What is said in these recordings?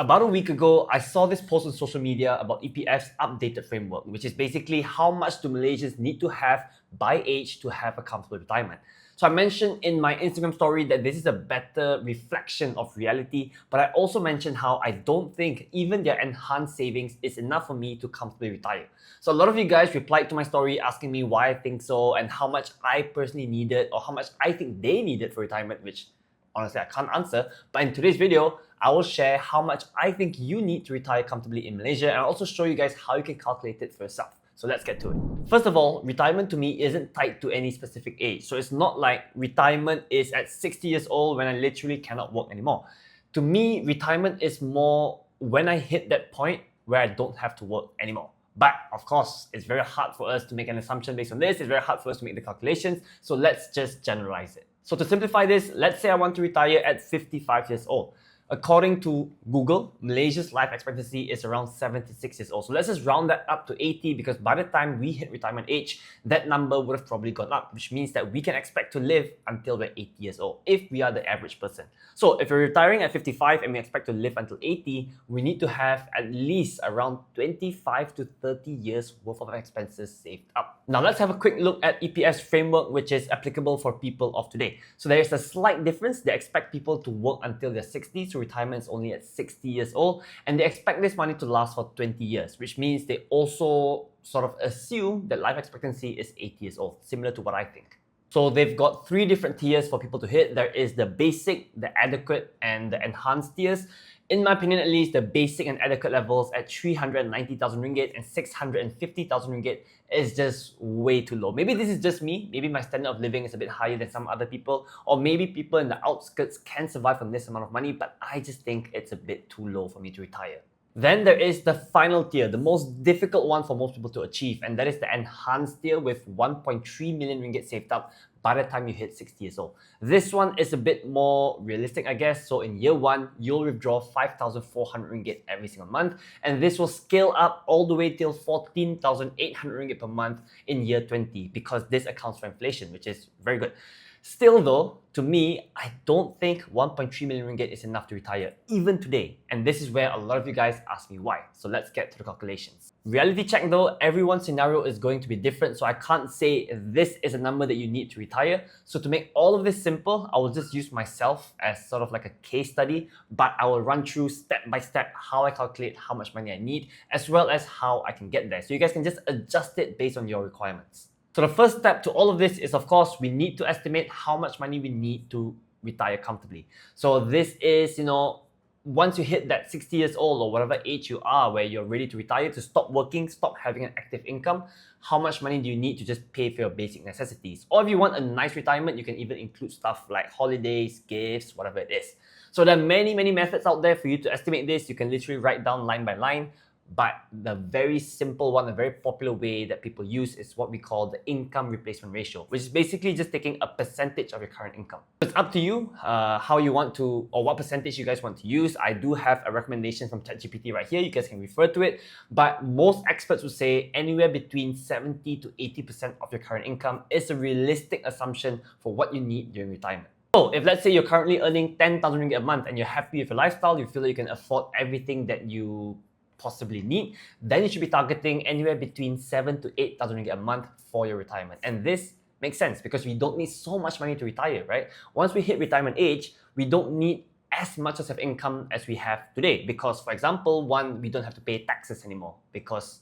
About a week ago, I saw this post on social media about EPF's updated framework, which is basically how much do Malaysians need to have by age to have a comfortable retirement. So I mentioned in my Instagram story that this is a better reflection of reality, but I also mentioned how I don't think even their enhanced savings is enough for me to comfortably retire. So a lot of you guys replied to my story asking me why I think so and how much I personally needed or how much I think they needed for retirement, which honestly I can't answer. But in today's video, I will share how much I think you need to retire comfortably in Malaysia, and I'll also show you guys how you can calculate it for yourself. So let's get to it. First of all, retirement to me isn't tied to any specific age. So it's not like retirement is at 60 years old when I literally cannot work anymore. To me, retirement is more when I hit that point where I don't have to work anymore. But of course, it's very hard for us to make an assumption based on this. It's very hard for us to make the calculations. So let's just generalize it. So to simplify this, let's say I want to retire at 55 years old. According to Google, Malaysia's life expectancy is around 76 years old. So let's just round that up to 80 because by the time we hit retirement age, that number would have probably gone up, which means that we can expect to live until we're 80 years old if we are the average person. So if you're retiring at 55 and we expect to live until 80, we need to have at least around 25 to 30 years worth of expenses saved up. Now let's have a quick look at EPF's framework, which is applicable for people of today. So there is a slight difference. They expect people to work until they're 60, so retirement is only at 60 years old, and they expect this money to last for 20 years, which means they also sort of assume that life expectancy is 80 years old, similar to what I think. So they've got three different tiers for people to hit. There is the basic, the adequate, and the enhanced tiers. In my opinion, at least, the basic and adequate levels at 390,000 ringgit and 650,000 ringgit is just way too low. Maybe this is just me. Maybe my standard of living is a bit higher than some other people, or maybe people in the outskirts can survive on this amount of money, but I just think it's a bit too low for me to retire. Then there is the final tier, the most difficult one for most people to achieve, and that is the enhanced tier with 1.3 million ringgit saved up by the time you hit 60 years old. This one is a bit more realistic, I guess. So in year one, you'll withdraw 5,400 ringgit every single month, and this will scale up all the way till 14,800 ringgit per month in year 20 because this accounts for inflation, which is very good. Still though, to me, I don't think 1.3 million ringgit is enough to retire, even today. And this is where a lot of you guys ask me why. So let's get to the calculations. Reality check though, everyone's scenario is going to be different, so I can't say this is a number that you need to retire. So to make all of this simple, I will just use myself as sort of like a case study, but I will run through step by step how I calculate how much money I need, as well as how I can get there. So you guys can just adjust it based on your requirements. So the first step to all of this is, of course, we need to estimate how much money we need to retire comfortably. So this is, once you hit that 60 years old or whatever age you are where you're ready to retire, to stop working, stop having an active income, how much money do you need to just pay for your basic necessities? Or if you want a nice retirement, you can even include stuff like holidays, gifts, whatever it is. So there are many, many methods out there for you to estimate this. You can literally write down line by line. But the very simple one, the very popular way that people use is what we call the income replacement ratio, which is basically just taking a percentage of your current income. It's up to you how you want to, or what percentage you guys want to use. I do have a recommendation from ChatGPT right here. You guys can refer to it. But most experts would say anywhere between 70 to 80% of your current income is a realistic assumption for what you need during retirement. So if let's say you're currently earning 10,000 ringgit a month and you're happy with your lifestyle, you feel like you can afford everything that you possibly need, then you should be targeting anywhere between 7,000 to 8,000 ringgit a month for your retirement. And this makes sense because we don't need so much money to retire, right? Once we hit retirement age, we don't need as much of income as we have today because, for example, one, we don't have to pay taxes anymore because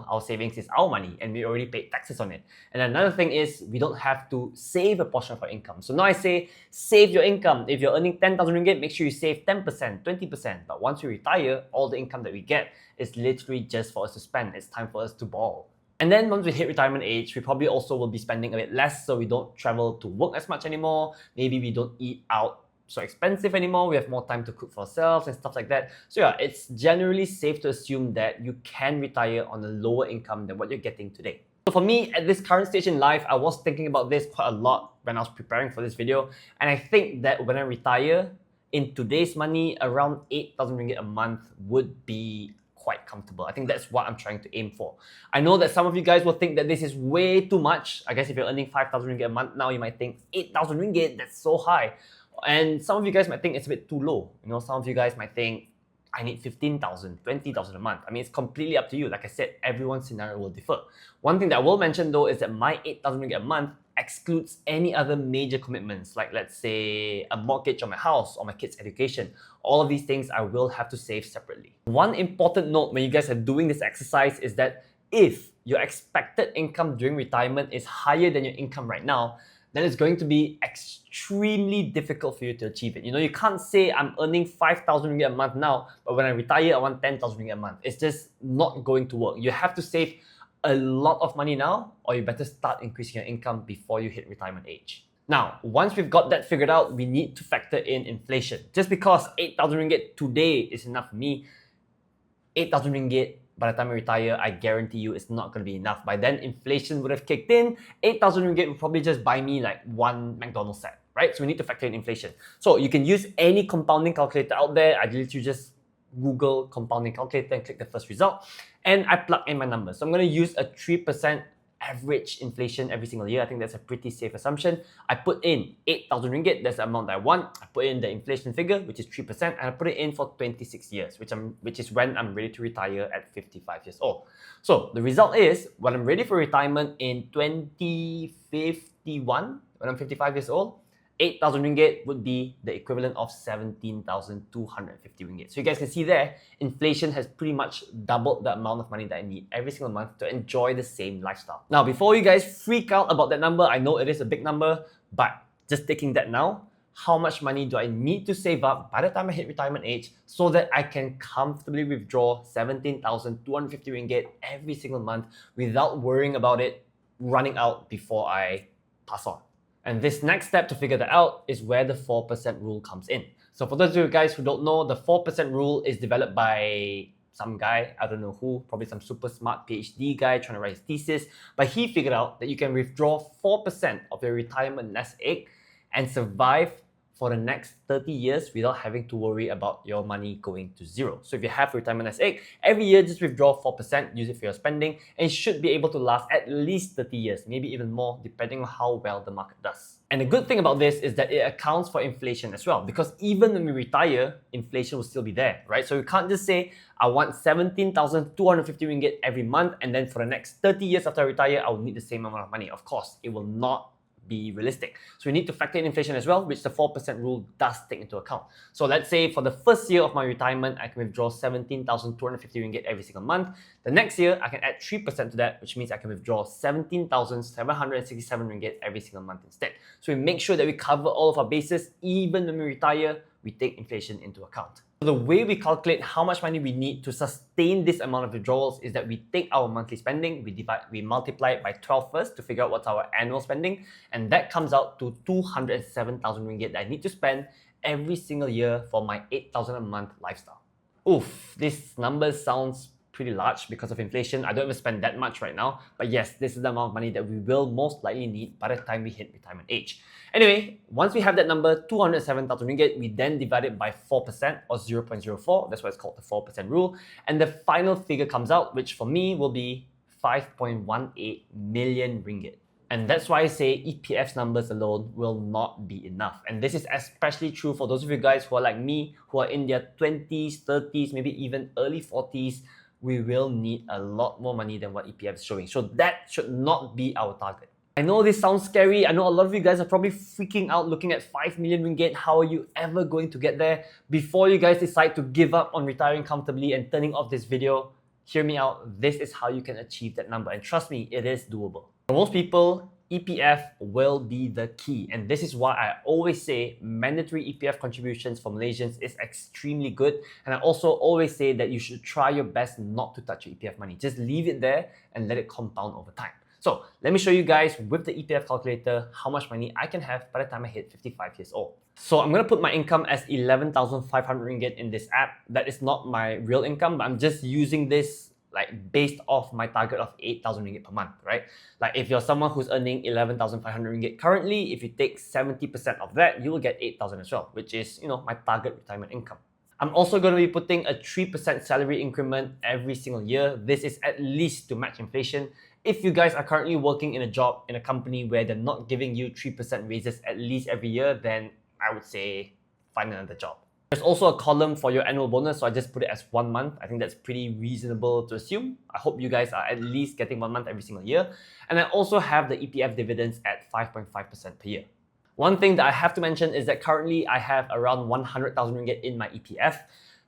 our savings is our money and we already paid taxes on it. And another thing is we don't have to save a portion of our income. So now I say save your income. If you're earning 10,000 ringgit, make sure you save 10%, 20%. But once you retire, all the income that we get is literally just for us to spend. It's time for us to ball. And then once we hit retirement age, we probably also will be spending a bit less, so we don't travel to work as much anymore. Maybe we don't eat out so expensive anymore. We have more time to cook for ourselves and stuff like that. So yeah, it's generally safe to assume that you can retire on a lower income than what you're getting today. So for me, at this current stage in life, I was thinking about this quite a lot when I was preparing for this video. And I think that when I retire, in today's money, around 8,000 ringgit a month would be quite comfortable. I think that's what I'm trying to aim for. I know that some of you guys will think that this is way too much. I guess if you're earning 5,000 ringgit a month now, you might think 8,000 ringgit, that's so high. And some of you guys might think it's a bit too low. Some of you guys might think I need 15,000, 20,000 a month. I mean, it's completely up to you. Like I said, everyone's scenario will differ. One thing that I will mention though is that my 8,000 ringgit a month excludes any other major commitments, like let's say a mortgage on my house or my kids' education. All of these things I will have to save separately. One important note when you guys are doing this exercise is that if your expected income during retirement is higher than your income right now, then it's going to be extremely difficult for you to achieve it. You know, you can't say I'm earning 5,000 ringgit a month now, but when I retire, I want 10,000 ringgit a month. It's just not going to work. You have to save a lot of money now, or you better start increasing your income before you hit retirement age. Now, once we've got that figured out, we need to factor in inflation. Just because 8,000 ringgit today is enough for me, 8,000 ringgit by the time I retire, I guarantee you it's not going to be enough. By then, inflation would have kicked in. 8,000 ringgit would probably just buy me like one McDonald's set, right? So we need to factor in inflation. So you can use any compounding calculator out there. I literally just Google compounding calculator and click the first result. And I plug in my numbers. So I'm going to use a 3% average inflation every single year. I think that's a pretty safe assumption. I put in 8,000 ringgit, that's the amount that I want. I put in the inflation figure, which is 3%, and I put it in for 26 years, which is when I'm ready to retire at 55 years old. So the result is, when I'm ready for retirement in 2051, when I'm 55 years old, 8,000 ringgit would be the equivalent of 17,250 ringgit. So you guys can see there, inflation has pretty much doubled the amount of money that I need every single month to enjoy the same lifestyle. Now, before you guys freak out about that number, I know it is a big number, but just taking that now, how much money do I need to save up by the time I hit retirement age so that I can comfortably withdraw 17,250 ringgit every single month without worrying about it running out before I pass on? And this next step to figure that out is where the 4% rule comes in. So for those of you guys who don't know, the 4% rule is developed by some guy, I don't know who, probably some super smart PhD guy trying to write his thesis, but he figured out that you can withdraw 4% of your retirement nest egg and survive for the next 30 years without having to worry about your money going to zero. So if you have retirement nest egg, every year just withdraw 4%, use it for your spending, and it should be able to last at least 30 years, maybe even more, depending on how well the market does. And the good thing about this is that it accounts for inflation as well, because even when we retire, inflation will still be there, right? So you can't just say, I want 17,250 ringgit every month, and then for the next 30 years after I retire, I will need the same amount of money. Of course, it will not be realistic. So we need to factor in inflation as well, which the 4% rule does take into account. So let's say for the first year of my retirement, I can withdraw 17,250 ringgit every single month. The next year, I can add 3% to that, which means I can withdraw 17,767 ringgit every single month instead. So we make sure that we cover all of our bases. Even when we retire, we take inflation into account. So the way we calculate how much money we need to sustain this amount of withdrawals is that we take our monthly spending, we multiply it by 12 first to figure out what's our annual spending, and that comes out to 207,000 ringgit that I need to spend every single year for my 8,000 a month lifestyle. Oof, this number sounds pretty large because of inflation. I don't even spend that much right now, but yes, this is the amount of money that we will most likely need by the time we hit retirement age. Anyway, once we have that number, 207,000 ringgit, we then divide it by 4% or 0.04. That's why it's called the 4% rule. And the final figure comes out, which for me will be 5.18 million ringgit. And that's why I say EPF's numbers alone will not be enough. And this is especially true for those of you guys who are like me, who are in their 20s, 30s, maybe even early 40s. We will need a lot more money than what EPF is showing. So that should not be our target. I know this sounds scary. I know a lot of you guys are probably freaking out looking at 5 million ringgit. How are you ever going to get there? Before you guys decide to give up on retiring comfortably and turning off this video, hear me out. This is how you can achieve that number. And trust me, it is doable. For most people, EPF will be the key. And this is why I always say mandatory EPF contributions for Malaysians is extremely good. And I also always say that you should try your best not to touch your EPF money. Just leave it there and let it compound over time. So let me show you guys with the EPF calculator how much money I can have by the time I hit 55 years old. So I'm going to put my income as 11,500 ringgit in this app. That is not my real income, but I'm just using this like based off my target of 8,000 ringgit per month, right? Like if you're someone who's earning 11,500 ringgit currently, if you take 70% of that, you will get 8,000 as well, which is, you know, my target retirement income. I'm also going to be putting a 3% salary increment every single year. This is at least to match inflation. If you guys are currently working in a job in a company where they're not giving you 3% raises at least every year, then I would say find another job. There's also a column for your annual bonus, so I just put it as 1 month. I think that's pretty reasonable to assume. I hope you guys are at least getting 1 month every single year. And I also have the EPF dividends at 5.5% per year. One thing that I have to mention is that currently I have around 100,000 ringgit in my EPF.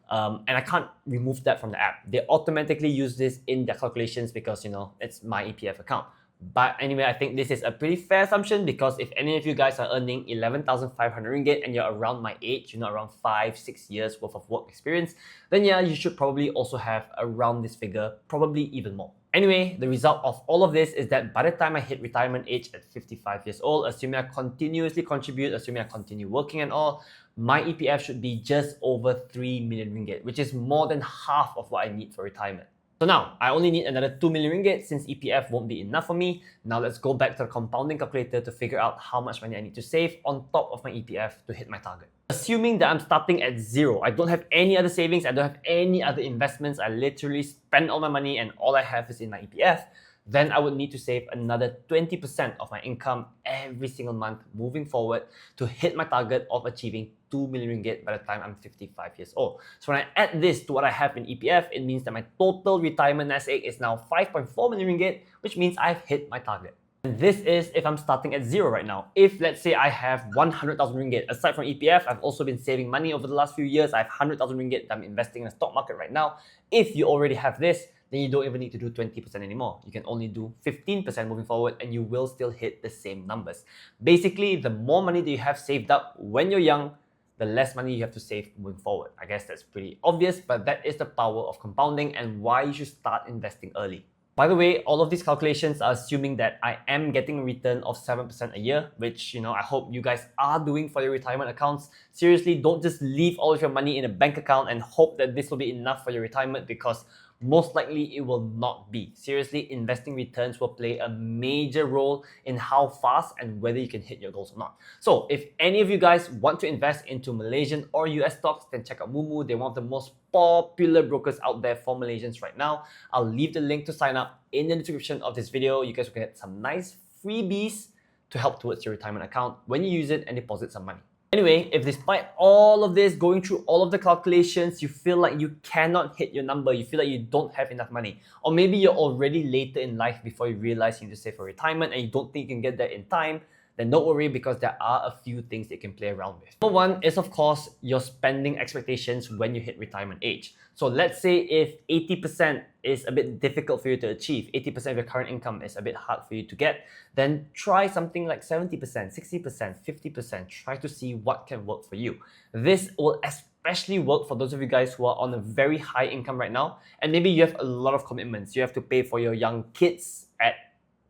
And I can't remove that from the app. They automatically use this in their calculations because, it's my EPF account. But anyway, I think this is a pretty fair assumption because if any of you guys are earning 11,500 ringgit and you're around my age, around 5-6 years worth of work experience, then yeah, you should probably also have around this figure, probably even more. Anyway, the result of all of this is that by the time I hit retirement age at 55 years old, assuming I continuously contribute, assuming I continue working and all, my EPF should be just over 3 million ringgit, which is more than half of what I need for retirement. So now, I only need another 2 million ringgit since EPF won't be enough for me. Now let's go back to the compounding calculator to figure out how much money I need to save on top of my EPF to hit my target. Assuming that I'm starting at zero, I don't have any other savings, I don't have any other investments, I literally spend all my money and all I have is in my EPF, then I would need to save another 20% of my income every single month moving forward to hit my target of achieving 2 million ringgit by the time I'm 55 years old. So when I add this to what I have in EPF, it means that my total retirement nest egg is now 5.4 million ringgit, which means I've hit my target. And this is if I'm starting at zero right now. If let's say I have 100,000 ringgit, aside from EPF, I've also been saving money over the last few years. I have 100,000 ringgit that I'm investing in the stock market right now. If you already have this, then you don't even need to do 20% anymore. You can only do 15% moving forward and you will still hit the same numbers. Basically, the more money that you have saved up when you're young, the less money you have to save moving forward. I guess that's pretty obvious, but that is the power of compounding and why you should start investing early. By the way, all of these calculations are assuming that I am getting a return of 7% a year, which, I hope you guys are doing for your retirement accounts. Seriously, don't just leave all of your money in a bank account and hope that this will be enough for your retirement because most likely it will not be. Seriously, investing returns will play a major role in how fast and whether you can hit your goals or not. So if any of you guys want to invest into Malaysian or US stocks, then check out Mumu. They're one of the most popular brokers out there for Malaysians right now. I'll leave the link to sign up in the description of this video. You guys will get some nice freebies to help towards your retirement account when you use it and deposit some money. Anyway, if despite all of this, going through all of the calculations, you feel like you cannot hit your number, you feel like you don't have enough money, or maybe you're already later in life before you realize you need to save for retirement and you don't think you can get there in time, then don't worry because there are a few things that you can play around with. Number one is, of course, your spending expectations when you hit retirement age. So let's say if 80% is a bit difficult for you to achieve, 80% of your current income is a bit hard for you to get, then try something like 70%, 60%, 50%. Try to see what can work for you. This will especially work for those of you guys who are on a very high income right now, and maybe you have a lot of commitments. You have to pay for your young kids at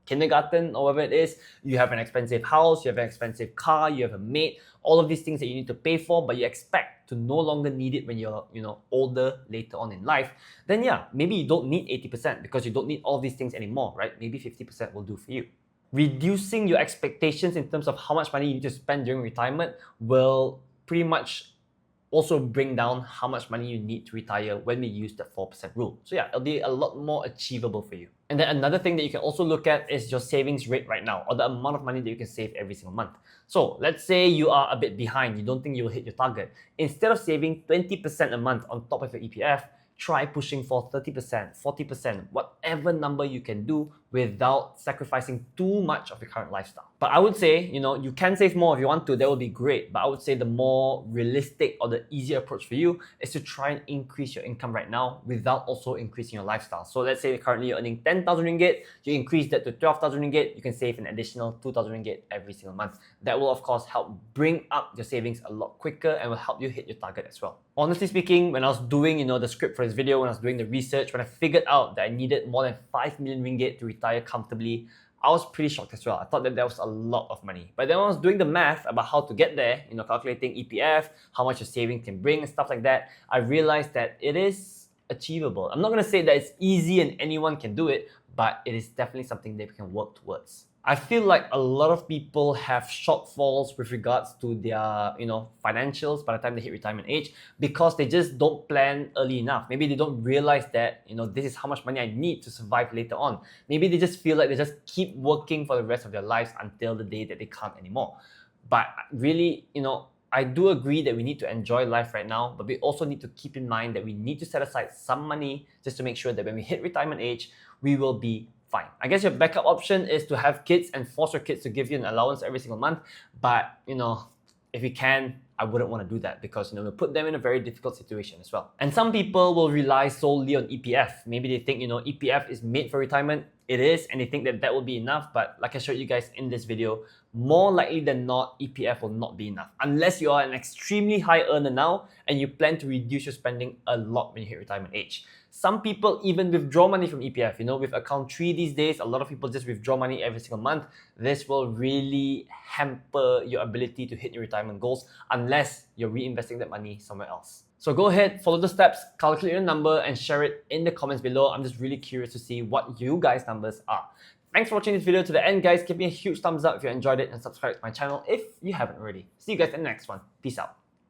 kindergarten or whatever it is, you have an expensive house, you have an expensive car, you have a maid, all of these things that you need to pay for, but you expect to no longer need it when you're older later on in life, then yeah, maybe you don't need 80% because you don't need all these things anymore, right? Maybe 50% will do for you. Reducing your expectations in terms of how much money you need to spend during retirement will pretty much also bring down how much money you need to retire when we use the 4% rule. So yeah, it'll be a lot more achievable for you. And then another thing that you can also look at is your savings rate right now, or the amount of money that you can save every single month. So let's say you are a bit behind, you don't think you will hit your target. Instead of saving 20% a month on top of your EPF, try pushing for 30%, 40%, whatever number you can do without sacrificing too much of your current lifestyle. But I would say, you can save more if you want to, that would be great. But I would say the more realistic or the easier approach for you is to try and increase your income right now without also increasing your lifestyle. So let's say currently you're earning 10,000 ringgit, you increase that to 12,000 ringgit, you can save an additional 2,000 ringgit every single month. That will of course help bring up your savings a lot quicker and will help you hit your target as well. Honestly speaking, when I was doing the script for this video, when I was doing the research, when I figured out that I needed more than 5 million ringgit to retire comfortably, I was pretty shocked as well. I thought that was a lot of money. But then when I was doing the math about how to get there, calculating EPF, how much your savings can bring and stuff like that, I realized that it is achievable. I'm not going to say that it's easy and anyone can do it, but it is definitely something that we can work towards. I feel like a lot of people have shortfalls with regards to their, financials by the time they hit retirement age because they just don't plan early enough. Maybe they don't realize that, this is how much money I need to survive later on. Maybe they just feel like they just keep working for the rest of their lives until the day that they can't anymore. But really, I do agree that we need to enjoy life right now, but we also need to keep in mind that we need to set aside some money just to make sure that when we hit retirement age, we will be fine. I guess your backup option is to have kids and force your kids to give you an allowance every single month. But, if you can, I wouldn't want to do that because, it'll put them in a very difficult situation as well. And some people will rely solely on EPF. Maybe they think, EPF is made for retirement. It is, and they think that that will be enough. But like I showed you guys in this video, more likely than not, EPF will not be enough unless you are an extremely high earner now and you plan to reduce your spending a lot when you hit retirement age. Some people even withdraw money from EPF. With account 3 these days, a lot of people just withdraw money every single month. This will really hamper your ability to hit your retirement goals unless you're reinvesting that money somewhere else. So go ahead, follow the steps, calculate your number, and share it in the comments below. I'm just really curious to see what you guys' numbers are. Thanks for watching this video to the end, guys. Give me a huge thumbs up if you enjoyed it and subscribe to my channel if you haven't already. See you guys in the next one. Peace out.